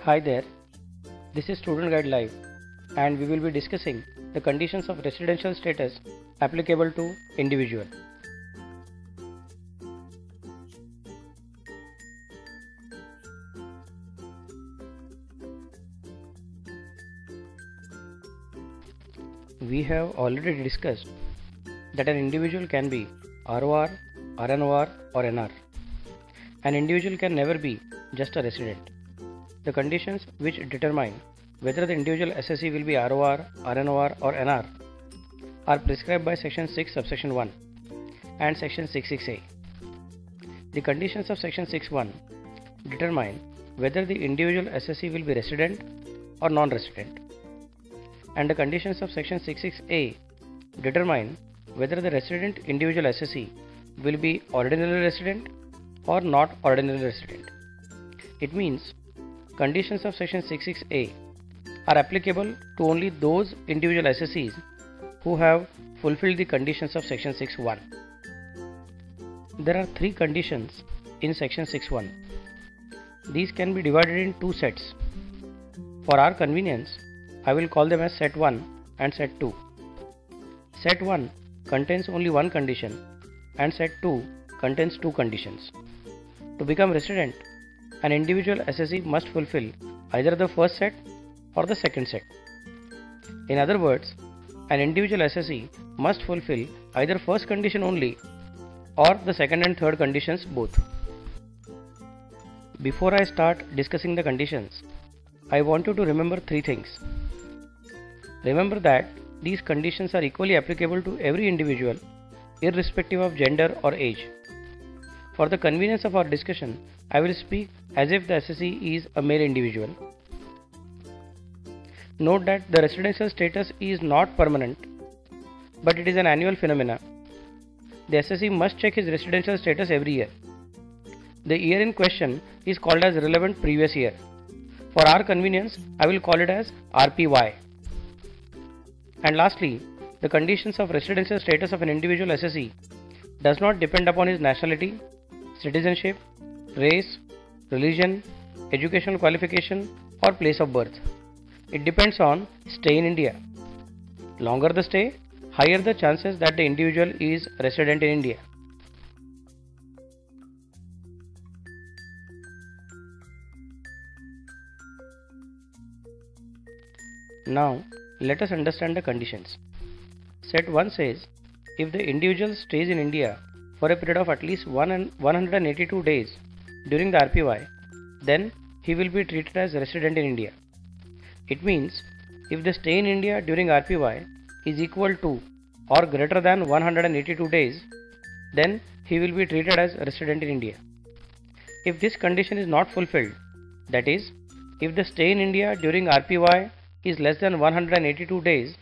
Hi there, this is Student Guide Live and we will be discussing the conditions of residential status applicable to individual. We have already discussed that an individual can be ROR, RNOR or NR. An individual can never be just a resident. The conditions which determine whether the individual SSE will be ROR, RNOR or NR are prescribed by Section 6 subsection 1 and Section 66A. The conditions of Section 6.1 determine whether the individual SSE will be resident or non-resident, and the conditions of Section 66A determine whether the resident individual SSE will be ordinarily resident or not ordinarily resident. It means conditions of Section 66A are applicable to only those individual SSEs who have fulfilled the conditions of Section 6.1. There are three conditions in Section 6.1. These can be divided in two sets. For our convenience, I will call them as Set 1 and Set 2. Set 1 contains only one condition and Set 2 contains two conditions. To become resident, an individual SSE must fulfill either the first set or the second set. In other words, an individual SSE must fulfill either first condition only or the second and third conditions both. Before I start discussing the conditions, I want you to remember three things. Remember that these conditions are equally applicable to every individual, irrespective of gender or age. For the convenience of our discussion, I will speak as if the SSE is a male individual. Note that the residential status is not permanent, but it is an annual phenomena. The SSE must check his residential status every year. The year in question is called as relevant previous year. For our convenience, I will call it as RPY. And lastly, the conditions of residential status of an individual SSE does not depend upon his nationality, citizenship, race, religion, educational qualification or place of birth. It depends on stay in India. Longer the stay, higher the chances that the individual is resident in India. Now, let us understand the conditions. Set 1 says, if the individual stays in India for a period of at least 182 days during the RPY, then he will be treated as resident in India. It means if the stay in India during RPY is equal to or greater than 182 days, then he will be treated as resident in India. If this condition is not fulfilled, that is, if the stay in India during RPY is less than 182 days,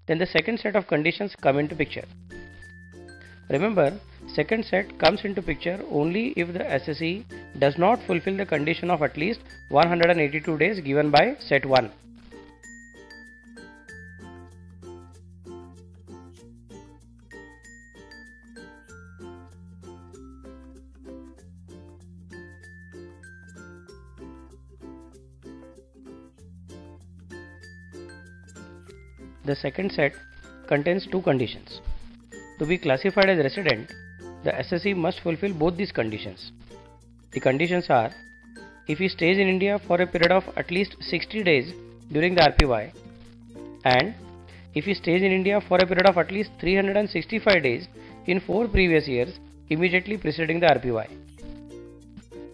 then the second set of conditions come into picture. Remember, second set comes into picture only if the SSE does not fulfill the condition of at least 182 days given by Set 1. The second set contains two conditions. To be classified as resident, the SSE must fulfill both these conditions. The conditions are, if he stays in India for a period of at least 60 days during the RPY, and if he stays in India for a period of at least 365 days in 4 previous years immediately preceding the RPY.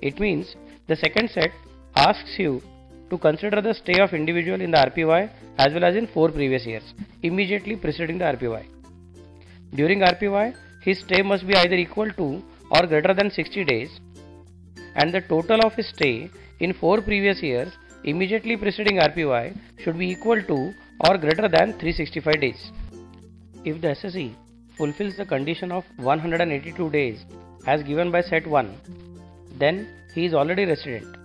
It means the second set asks you to consider the stay of individual in the RPY as well as in 4 previous years immediately preceding the RPY. During RPY, his stay must be either equal to or greater than 60 days, and the total of his stay in 4 previous years immediately preceding RPY should be equal to or greater than 365 days. If the SSE fulfills the condition of 182 days as given by Set 1, then he is already resident.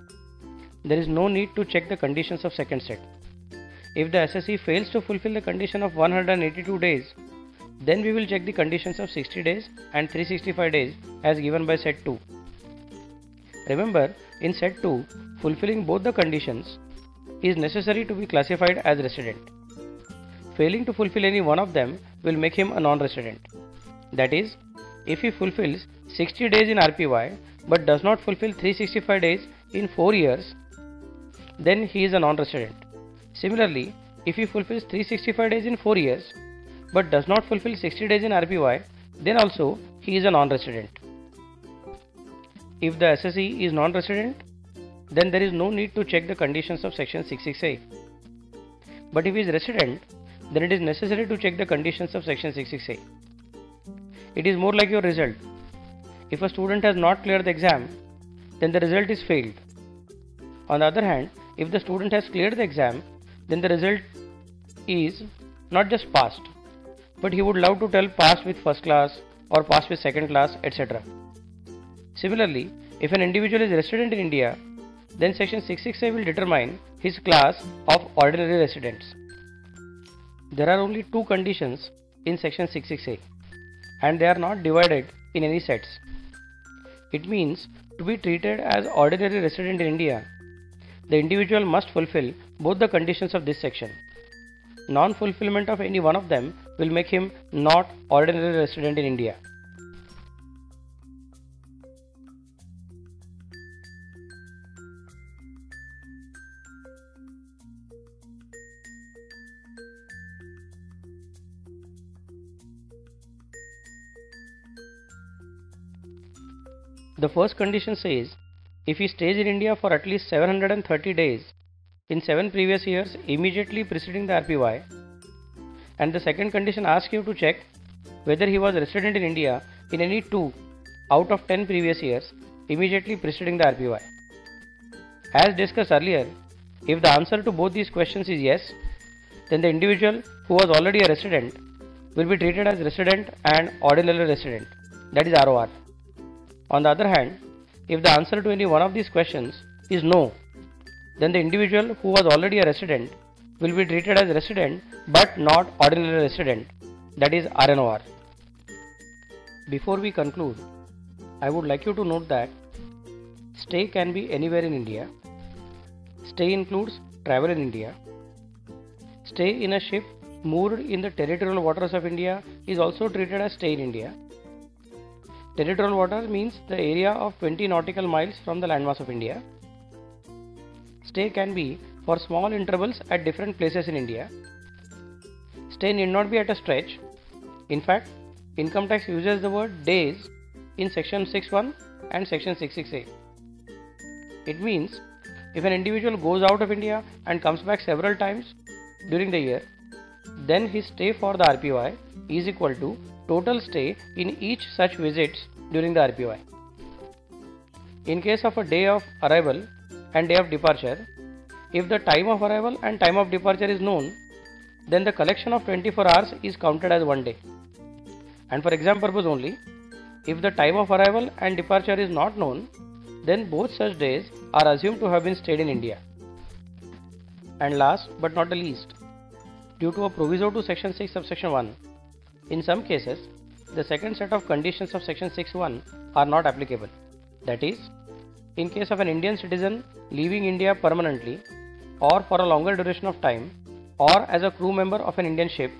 There is no need to check the conditions of second set. If the SSE fails to fulfill the condition of 182 days, then we will check the conditions of 60 days and 365 days as given by Set 2. Remember, in set 2, fulfilling both the conditions is necessary to be classified as resident. Failing to fulfill any one of them will make him a non-resident. That is, if he fulfills 60 days in RPY but does not fulfill 365 days in 4 years, then he is a non-resident. Similarly, if he fulfills 365 days in 4 years but does not fulfill 60 days in RPY, then also he is a non-resident. If the SSE is non-resident, then there is no need to check the conditions of section 66A. But if he is resident, then it is necessary to check the conditions of section 66A. It is more like your result. If a student has not cleared the exam, then the result is failed. On the other hand, if the student has cleared the exam, then the result is not just passed, but he would love to tell passed with first class or passed with second class, etc. Similarly, if an individual is resident in India, then section 66A will determine his class of ordinary residents. There are only two conditions in section 66A, and they are not divided in any sets. It means to be treated as ordinary resident in India, the individual must fulfill both the conditions of this section. Non-fulfillment of any one of them will make him not ordinary resident in India. The first condition says, if he stays in India for at least 730 days in 7 previous years immediately preceding the RPY, and the second condition asks you to check whether he was resident in India in any 2 out of 10 previous years immediately preceding the RPY. As discussed earlier, if the answer to both these questions is yes, then the individual who was already a resident will be treated as resident and ordinary resident, that is ROR. On the other hand, if the answer to any one of these questions is no, then the individual who was already a resident will be treated as resident but not ordinary resident, that is RNOR. Before we conclude, I would like you to note that stay can be anywhere in India. Stay includes travel in India. Stay in a ship moored in the territorial waters of India is also treated as stay in India. Territorial water means the area of 20 nautical miles from the landmass of India. Stay can be for small intervals at different places in India. Stay need not be at a stretch. In fact, income tax uses the word days in section 6.1 and section 66A. It means if an individual goes out of India and comes back several times during the year, then his stay for the RPY is equal to total stay in each such visits during the RPY. In case of a day of arrival and day of departure, if the time of arrival and time of departure is known, then the collection of 24 hours is counted as one day. And for exam purpose only, if the time of arrival and departure is not known, then both such days are assumed to have been stayed in India. And last but not the least, due to a proviso to section 6 subsection 1, in some cases, the second set of conditions of section 6.1 are not applicable. That is, in case of an Indian citizen leaving India permanently or for a longer duration of time or as a crew member of an Indian ship,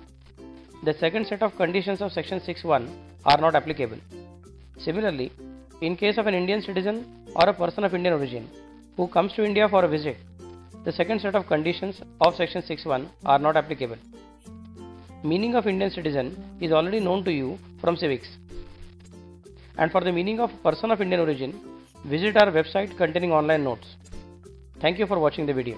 the second set of conditions of section 6.1 are not applicable. Similarly, in case of an Indian citizen or a person of Indian origin who comes to India for a visit, the second set of conditions of section 6.1 are not applicable. Meaning of Indian citizen is already known to you from civics. And for the meaning of person of Indian origin, visit our website containing online notes. Thank you for watching the video.